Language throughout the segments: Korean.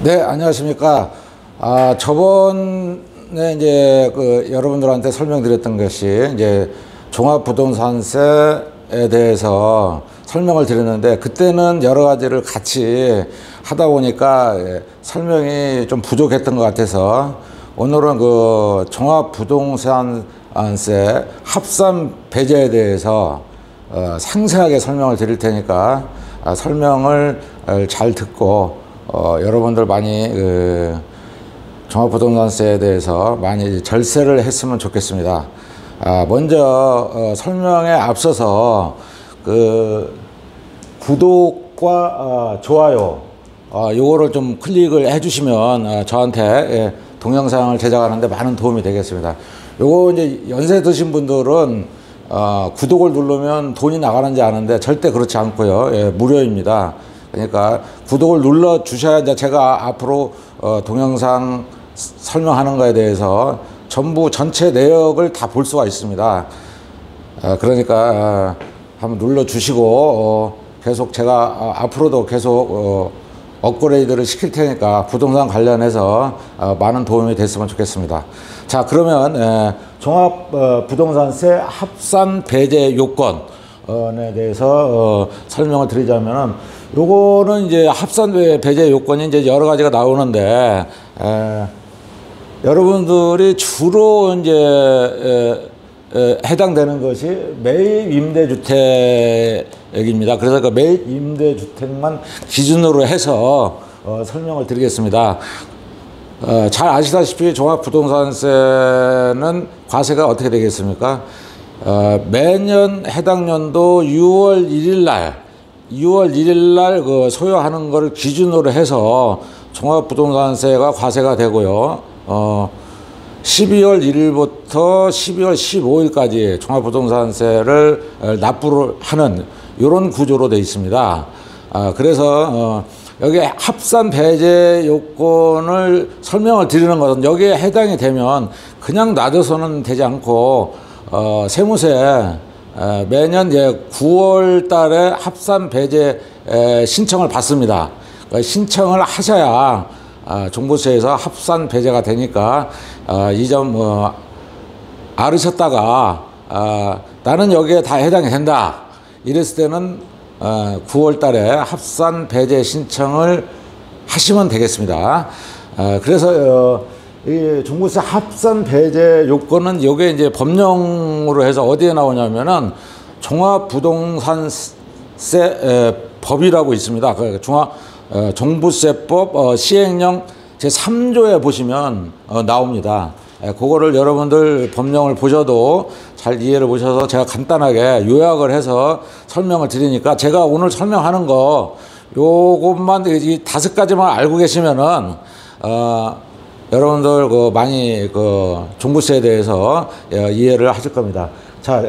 네, 안녕하십니까. 저번에 이제 여러분들한테 설명드렸던 것이 이제 종합부동산세에 대해서 설명을 드렸는데, 그때는 여러 가지를 같이 하다 보니까 설명이 좀 부족했던 것 같아서 오늘은 종합부동산세 합산 배제에 대해서 상세하게 설명을 드릴 테니까 설명을 잘 듣고 여러분들 많이 종합부동산세에 대해서 많이 절세를 했으면 좋겠습니다. 먼저 설명에 앞서서 구독과 좋아요 요거를 좀 클릭을 해주시면 저한테 동영상을 제작하는데 많은 도움이 되겠습니다. 요거 이제 연세 드신 분들은 구독을 누르면 돈이 나가는지 아는데 절대 그렇지 않고요. 무료입니다. 그러니까 구독을 눌러 주셔야 이제 제가 앞으로 동영상 설명하는 거에 대해서 전부 전체 내역을 다 볼 수가 있습니다. 그러니까 한번 눌러 주시고 계속 제가 앞으로도 계속 업그레이드를 시킬 테니까 부동산 관련해서 많은 도움이 됐으면 좋겠습니다. 자, 그러면 종합부동산세 합산 배제 요건에 대해서 설명을 드리자면은, 요거는 이제 합산 배제 요건이 이제 여러 가지가 나오는데, 여러분들이 주로 이제 해당되는 것이 매입 임대주택입니다. 그래서 그 매입 임대주택만 기준으로 해서 설명을 드리겠습니다. 잘 아시다시피 종합부동산세는 과세가 어떻게 되겠습니까? 매년 해당 연도 6월 1일 날 소요하는 것을 기준으로 해서 종합부동산세가 과세가 되고요. 12월 1일부터 12월 15일까지 종합부동산세를 납부를 하는 이런 구조로 되어 있습니다. 그래서 여기 합산 배제 요건을 설명을 드리는 것은 여기에 해당이 되면 그냥 놔둬서는 되지 않고 세무서에 매년 9월 달에 합산 배제 신청을 받습니다. 신청을 하셔야 종부세에서 합산 배제가 되니까 이 점 알으셨다가 나는 여기에 다 해당이 된다 이랬을 때는 9월 달에 합산 배제 신청을 하시면 되겠습니다. 그래서 이 종부세 합산 배제 요건은 요게 이제 법령으로 해서 어디에 나오냐면은 종합부동산세 법이라고 있습니다. 종부세법 시행령 제3조에 보시면 나옵니다. 그거를 여러분들 법령을 보셔도 잘 이해를 보셔서 제가 간단하게 요약을 해서 설명을 드리니까, 제가 오늘 설명하는 거 요것만 이 5가지만 알고 계시면은 여러분들 많이 종부세에 대해서 이해를 하실 겁니다. 자,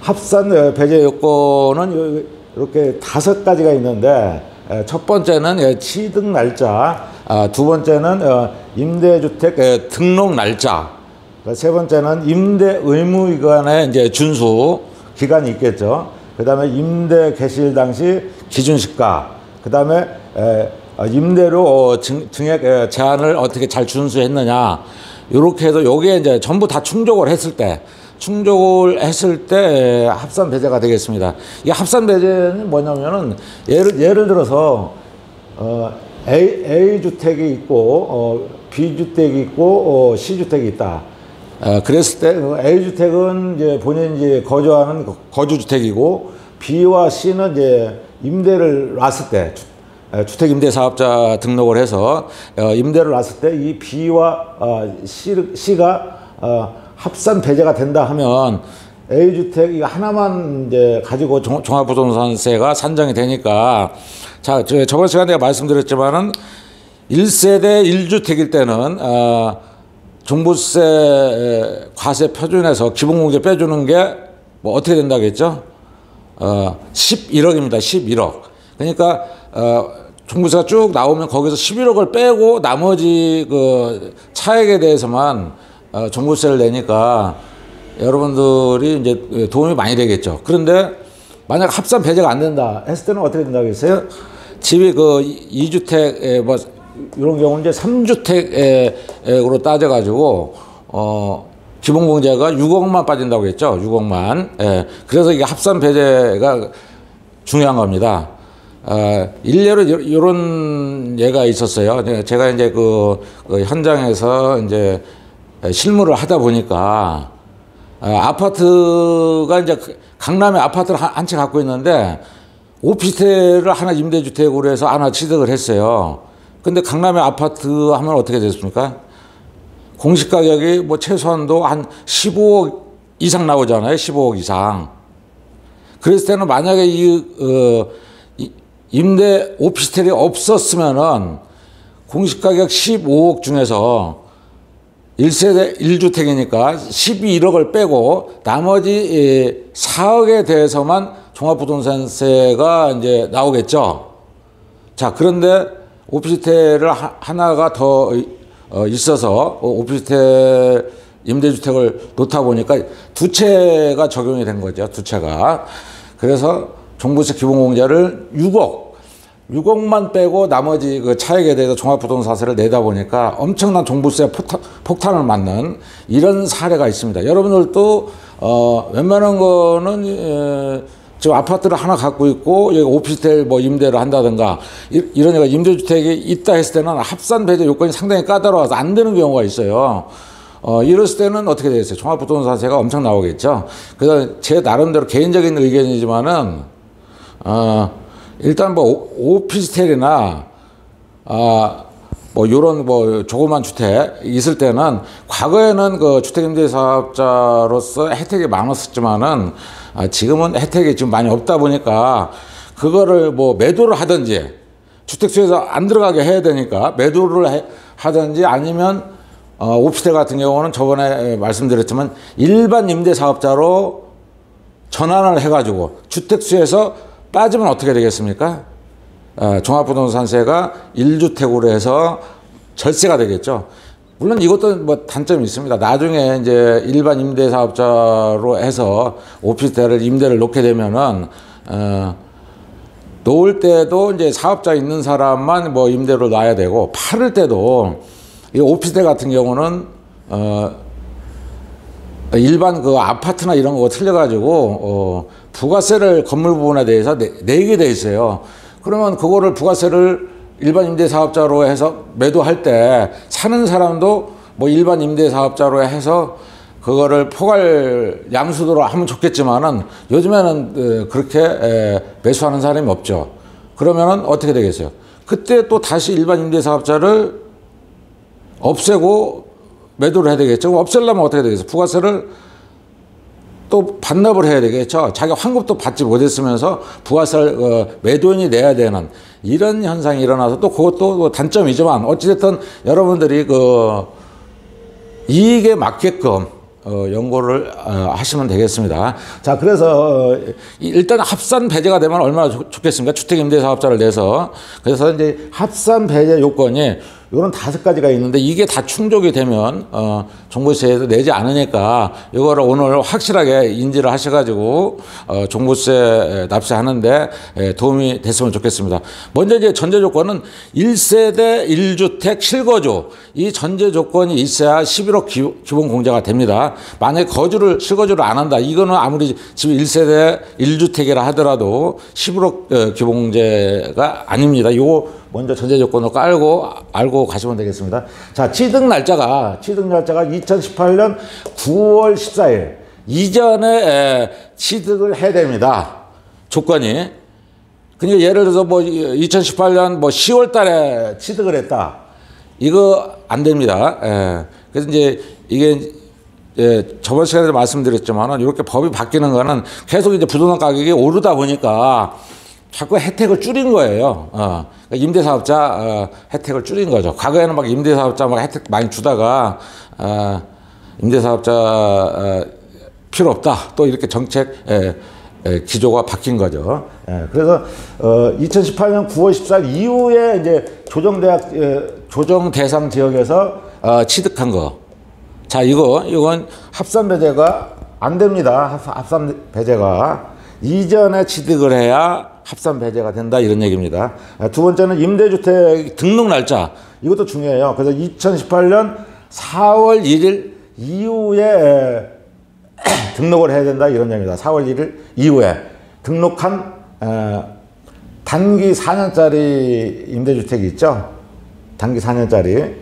합산 배제 요건은 이렇게 5가지가 있는데, 첫 번째는 취득 날짜, 두 번째는 임대주택 등록 날짜, 세 번째는 임대 의무기간의 이제 준수 기간이 있겠죠. 그 다음에 임대 개시일 당시 기준시가, 그 다음에 임대료 증액 제한을 어떻게 잘 준수했느냐, 이렇게 해서 요게 이제 전부 다 충족을 했을 때 합산 배제가 되겠습니다. 이 합산 배제는 뭐냐면은 예를 들어서 A 주택이 있고 B 주택이 있고 C 주택이 있다. 그랬을 때 A 주택은 이제 본인이 이제 거주하는 거주 주택이고, B와 C는 이제 임대를 놨을 때 주택임대사업자 등록을 해서 임대를 놨을 때 이 B와 C가 합산 배제가 된다 하면 A주택 하나만 이제 가지고 종합부동산세가 산정이 되니까, 자, 저번 시간에 내가 말씀드렸지만은 1세대 1주택일 때는 종부세 과세 표준에서 기본공제 빼주는 게 뭐 어떻게 된다고 했죠? 11억입니다. 11억. 그러니까 종부세가 쭉 나오면 거기서 11억을 빼고 나머지 차액에 대해서만 종부세를 내니까 여러분들이 이제 도움이 많이 되겠죠. 그런데 만약 합산 배제가 안 된다 했을 때는 어떻게 된다고 했어요? 집이 그 2주택 뭐 이런 경우는 이제 3주택으로 따져가지고, 기본공제가 6억만 빠진다고 했죠. 6억만. 예. 그래서 이게 합산 배제가 중요한 겁니다. 일례로 이런 예가 있었어요. 제가 이제 그 현장에서 이제 실무를 하다 보니까, 아파트가 이제 강남에 아파트를 한 채 갖고 있는데, 오피스텔을 하나 임대주택으로 해서 하나 취득을 했어요. 근데 강남의 아파트 하면 어떻게 됐습니까? 공시가격이 뭐 최소한도 한 15억 이상 나오잖아요. 15억 이상. 그랬을 때는 만약에 임대 오피스텔이 없었으면은 공시가격 15억 중에서 1세대 1주택이니까 12억을 빼고 나머지 4억에 대해서만 종합부동산세가 이제 나오겠죠. 자, 그런데 오피스텔을 하나가 더 있어서 오피스텔 임대주택을 놓다 보니까 두 채가 적용이 된 거죠. 두 채가. 그래서 종부세 기본공제를 6억만 빼고 나머지 그 차액에 대해서 종합부동산세를 내다 보니까 엄청난 종부세 폭탄을 맞는 이런 사례가 있습니다. 여러분들도 웬만한 거는 지금 아파트를 하나 갖고 있고 여기 오피스텔 뭐 임대를 한다든가 이러니까 임대주택이 있다 했을 때는 합산 배제 요건이 상당히 까다로워서 안 되는 경우가 있어요. 이랬을 때는 어떻게 되겠어요? 종합부동산세가 엄청 나오겠죠. 그래서 제 나름대로 개인적인 의견이지만은 일단 뭐 오피스텔이나 뭐 요런 뭐 조그만 주택 있을 때는 과거에는 그 주택임대사업자로서 혜택이 많았었지만은 지금은 혜택이 좀 많이 없다 보니까 그거를 뭐 매도를 하든지 주택수에서 안 들어가게 해야 되니까 매도를 하든지 아니면 오피스텔 같은 경우는 저번에 말씀드렸지만 일반 임대사업자로 전환을 해가지고 주택수에서 빠지면 어떻게 되겠습니까? 종합부동산세가 1주택으로 해서 절세가 되겠죠. 물론 이것도 뭐 단점이 있습니다. 나중에 이제 일반 임대사업자로 해서 오피스텔을 임대를 놓게 되면은, 놓을 때도 이제 사업자 있는 사람만 뭐 임대로 놔야 되고, 팔을 때도 이 오피스텔 같은 경우는, 일반 그 아파트나 이런 거 틀려가지고, 부가세를 건물 부분에 대해서 내게 돼 있어요. 그러면 그거를 부가세를 일반 임대사업자로 해서 매도할 때 사는 사람도 뭐 일반 임대사업자로 해서 그거를 포괄 양수도로 하면 좋겠지만은 요즘에는 그렇게 매수하는 사람이 없죠. 그러면은 어떻게 되겠어요? 그때 또 다시 일반 임대사업자를 없애고 매도를 해야 되겠죠. 없애려면 어떻게 되겠어요? 부가세를 또 반납을 해야 되겠죠. 자기가 환급도 받지 못했으면서 부가세를 매도인이 내야 되는 이런 현상이 일어나서 또 그것도 단점이지만 어찌됐든 여러분들이 그 이익에 맞게끔 연구를 하시면 되겠습니다. 자, 그래서 일단 합산 배제가 되면 얼마나 좋겠습니까? 주택임대사업자를 내서. 그래서 이제 합산 배제 요건이 이런 5가지가 있는데 이게 다 충족이 되면 종부세에도 내지 않으니까 이거를 오늘 확실하게 인지를 하셔가지고 종부세 납세하는데 도움이 됐으면 좋겠습니다. 먼저 이제 전제 조건은 1세대 1주택 실거주 이 전제 조건이 있어야 11억 기본 공제가 됩니다. 만약에 실거주를 안 한다 이거는 아무리 지금 1세대 1주택이라 하더라도 11억 기본 공제가 아닙니다. 이거 먼저 전제 조건을 알고 가시면 되겠습니다. 자, 취득 날짜가 2018년 9월 14일 이전에 취득을 해야 됩니다. 조건이. 그러니까 예를 들어서 뭐 2018년 뭐 10월 달에 취득을 했다. 이거 안 됩니다. 그래서 이제 이게 저번 시간에 말씀드렸지만 이렇게 법이 바뀌는 거는 계속 이제 부동산 가격이 오르다 보니까 자꾸 혜택을 줄인 거예요. 그러니까 임대사업자 혜택을 줄인 거죠. 과거에는 막 임대사업자 막 혜택 많이 주다가 임대사업자 필요 없다. 또 이렇게 정책 기조가 바뀐 거죠. 그래서 2018년 9월 14일 이후에 이제 조정 대상 지역에서 취득한 거. 자, 이건 합산 배제가 안 됩니다. 합산 배제가 이전에 취득을 해야 합산 배제가 된다 이런 얘기입니다. 두 번째는 임대주택 등록 날짜 이것도 중요해요. 그래서 2018년 4월 1일 이후에 등록을 해야 된다 이런 얘기입니다. 4월 1일 이후에 등록한 단기 4년짜리 임대주택이 있죠. 단기 4년짜리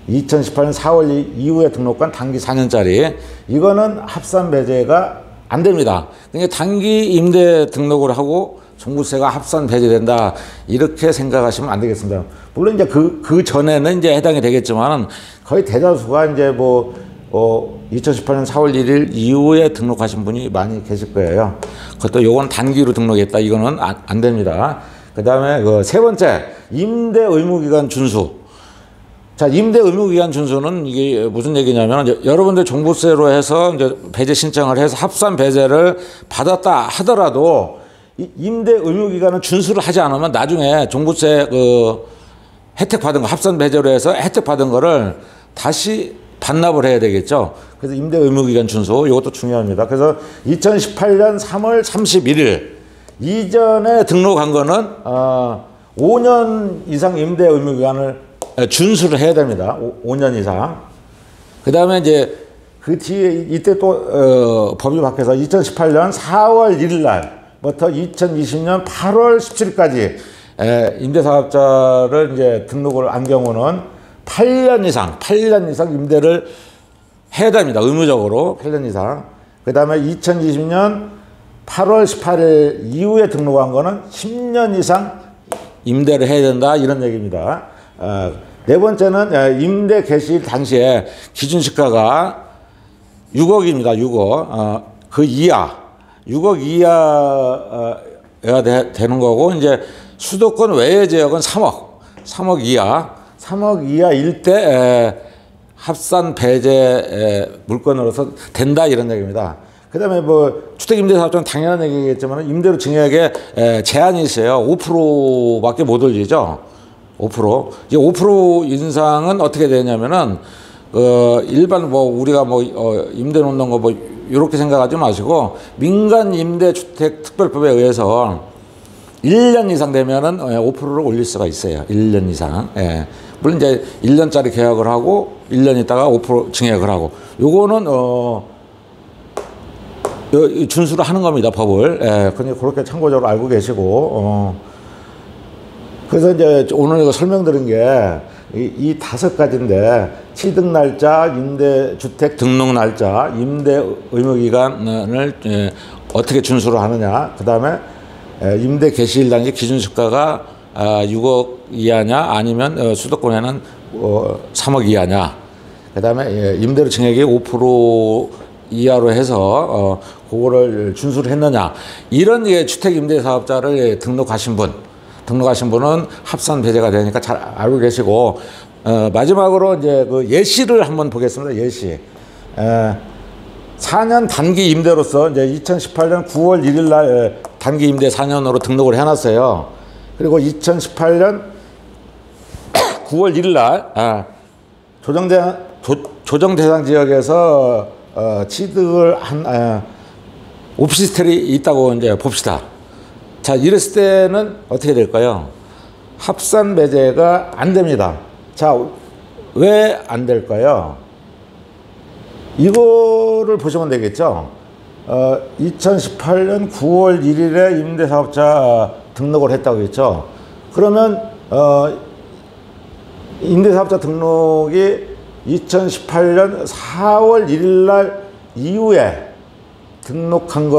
2018년 4월 이후에 등록한 단기 4년짜리 이거는 합산 배제가 안 됩니다. 그러니까 단기 임대 등록을 하고 종부세가 합산 배제된다 이렇게 생각하시면 안 되겠습니다. 물론 이제 그 전에는 이제 해당이 되겠지만 거의 대다수가 이제 2018년 4월 1일 이후에 등록하신 분이 많이 계실 거예요. 그것도 요건 단기로 등록했다 이거는 안 됩니다. 그 다음에 세 번째 임대 의무기간 준수. 자, 임대 의무기간 준수는 이게 무슨 얘기냐면 여러분들 종부세로 해서 이제 배제 신청을 해서 합산 배제를 받았다 하더라도 임대 의무기간은 준수를 하지 않으면 나중에 종부세 혜택 받은 거 합산 배제로 해서 혜택 받은 거를 다시 반납을 해야 되겠죠. 그래서 임대 의무기간 준수 이것도 중요합니다. 그래서 2018년 3월 31일 이전에 등록한 거는 5년 이상 임대 의무기간을 준수를 해야 됩니다. 5년 이상. 그 다음에 이제 그 뒤에 이때 또 법이 바뀌어서 2018년 4월 1일 날부터 2020년 8월 17일까지 임대사업자를 이제 등록을 한 경우는 8년 이상 임대를 해야 됩니다. 의무적으로 8년 이상. 그 다음에 2020년 8월 18일 이후에 등록한 거는 10년 이상 임대를 해야 된다 이런 얘기입니다. 네 번째는 임대 개시일 당시에 기준시가가 6억입니다. 6억. 그 이하 6억 이하여야 되는 거고 이제 수도권 외의 지역은 3억 이하 3억 이하일 때 합산 배제 물건으로서 된다 이런 얘기입니다. 그 다음에 주택임대사업자는 당연한 얘기겠지만 임대료 증액에 제한이 있어요. 5%밖에 못 올리죠. 5%. 이제 5% 인상은 어떻게 되냐면은, 일반 우리가 임대 놓는 거 이렇게 생각하지 마시고, 민간 임대주택 특별법에 의해서 1년 이상 되면은 5%를 올릴 수가 있어요. 1년 이상. 예. 물론 이제 1년짜리 계약을 하고 1년 있다가 5% 증액을 하고 요거는 준수를 하는 겁니다. 법을. 예. 그렇게 참고적으로 알고 계시고 그래서 이제 오늘 이거 설명드린 게 이 5가지인데 취득 날짜, 임대주택 등록 날짜, 임대 의무기간을 어떻게 준수를 하느냐, 그 다음에 임대 개시일 당시 기준시가가 6억 이하냐 아니면 수도권에는 3억 이하냐, 그 다음에 임대료 증액이 5% 이하로 해서 그거를 준수를 했느냐, 이런 주택임대사업자를 등록하신 분은 합산 배제가 되니까 잘 알고 계시고, 마지막으로 이제 예시를 한번 보겠습니다. 예시. 4년 단기 임대로서 이제 2018년 9월 1일 날 단기 임대 4년으로 등록을 해놨어요. 그리고 2018년 9월 1일 날 조정 대상 지역에서 취득을 한 오피스텔이 있다고 이제 봅시다. 자, 이랬을 때는 어떻게 될까요? 합산 배제가 안 됩니다. 자, 왜 안 될까요? 이거를 보시면 되겠죠. 2018년 9월 1일에 임대사업자 등록을 했다고 했죠. 그러면 임대사업자 등록이 2018년 4월 1일 날 이후에 등록한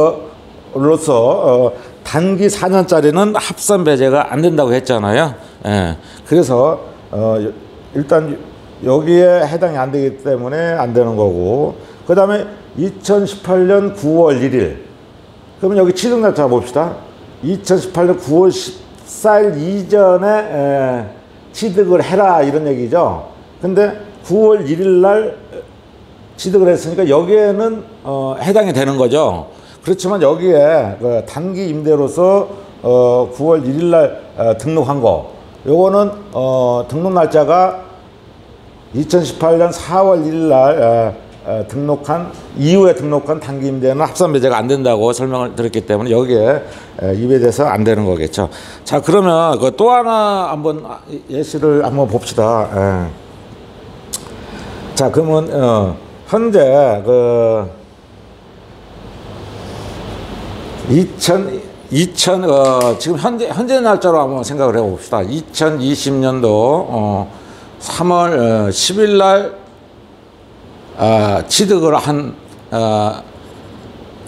것으로서 단기 4년짜리는 합산 배제가 안 된다고 했잖아요. 예. 그래서 일단 여기에 해당이 안 되기 때문에 안 되는 거고, 그 다음에 2018년 9월 1일 그러면 여기 취득 날짜 봅시다. 2018년 9월 14일 이전에 취득을 해라 이런 얘기죠. 근데 9월 1일 날 취득을 했으니까 여기에는 해당이 되는 거죠. 그렇지만 여기에 단기 임대로서 9월 1일 날 등록한 거, 요거는 등록 날짜가 2018년 4월 1일 날 등록한 이후에 등록한 단기 임대는 합산 배제가 안 된다고 설명을 드렸기 때문에 여기에 입에 대해서 안 되는 거겠죠. 자, 그러면 그 또 하나 한번 예시를 한번 봅시다. 예. 자, 그러면 현재 그 2000 지금 현재 날짜로 한번 생각을 해봅시다. 2020년도 3월 10일 날 취득을 한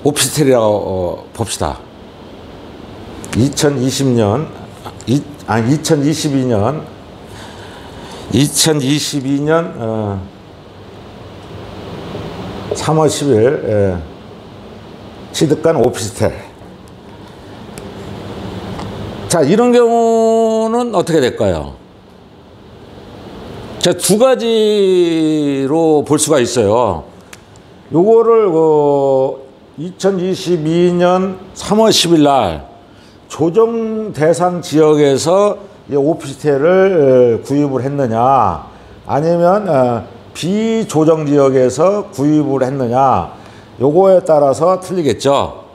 오피스텔이라고 봅시다. 2022년 3월 10일 취득한 오피스텔. 자, 이런 경우는 어떻게 될까요? 자, 두 가지로 볼 수가 있어요. 요거를 2022년 3월 10일 날 조정 대상 지역에서 오피스텔을 구입을 했느냐, 아니면 비조정 지역에서 구입을 했느냐, 요거에 따라서 틀리겠죠.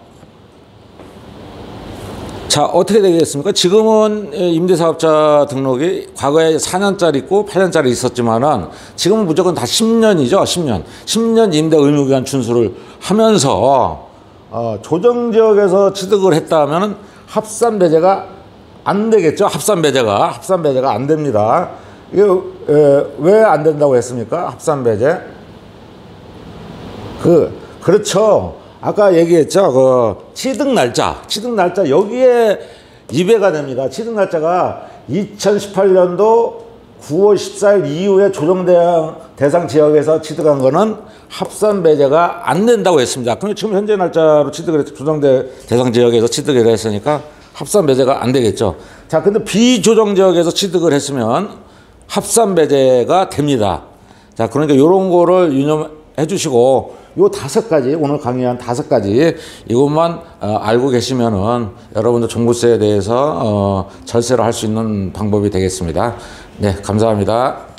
자, 어떻게 되겠습니까? 지금은 임대사업자 등록이 과거에 4년짜리 있고 8년짜리 있었지만은 지금은 무조건 다 10년이죠. 10년 임대 의무기간 준수를 하면서 조정지역에서 취득을 했다면은 합산 배제가 안 되겠죠. 합산 배제가 안 됩니다. 이게 왜 안 된다고 했습니까? 합산 배제. 그렇죠. 아까 얘기했죠. 그 취득 날짜 여기에 입회가 됩니다. 취득 날짜가 2018년도 9월 14일 이후에 조정 대상 지역에서 취득한 거는 합산 배제가 안 된다고 했습니다. 그럼 지금 현재 날짜로 취득을 했죠. 조정 대상 지역에서 취득을 했으니까 합산 배제가 안 되겠죠. 자, 근데 비조정 지역에서 취득을 했으면 합산 배제가 됩니다. 자, 그러니까 이런 거를 유념해 주시고, 요 5가지, 오늘 강의한 5가지, 이것만 알고 계시면은 여러분들 종부세에 대해서 절세를 할 수 있는 방법이 되겠습니다. 네, 감사합니다.